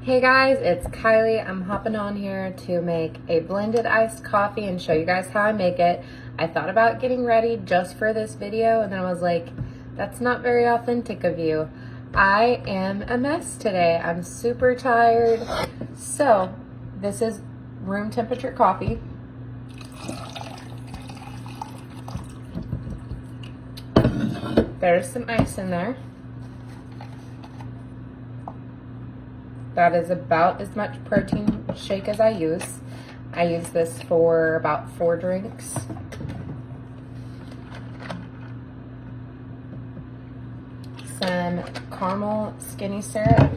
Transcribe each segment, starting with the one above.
Hey guys, it's Kylie. I'm hopping on here to make a blended iced coffee and show you guys how I make it. I thought about getting ready just for this video and then I was like, that's not very authentic of you. I am a mess today. I'm super tired. So, this is room temperature coffee. There's some ice in there. That is about as much protein shake as I use. I use this for about 4 drinks. Some caramel skinny syrup.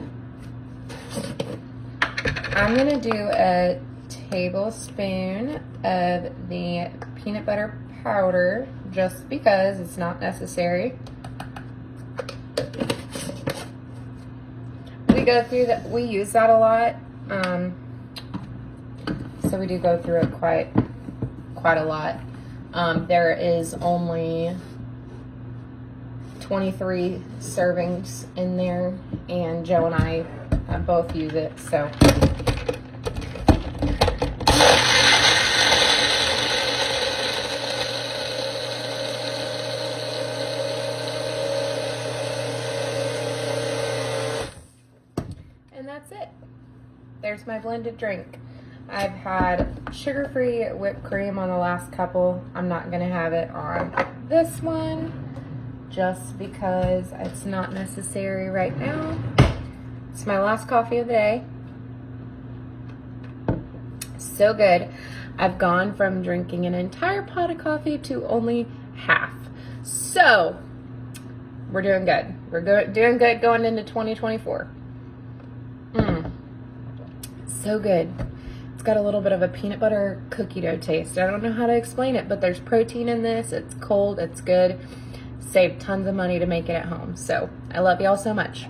I'm gonna do a tablespoon of the peanut butter powder just because it's not necessary. We use that a lot, so we do go through it quite a lot. There is only 23 servings in there, and Joe and I both use it, so. And that's it. There's my blended drink. I've had sugar-free whipped cream on the last couple. I'm not gonna have it on this one just because it's not necessary right now. It's my last coffee of the day. So good. I've gone from drinking an entire pot of coffee to only half. So, we're doing good. We're doing good going into 2024. So good. It's got a little bit of a peanut butter cookie dough taste. I don't know how to explain it, but there's protein in this. It's cold. It's good. Saved tons of money to make it at home. So I love y'all so much.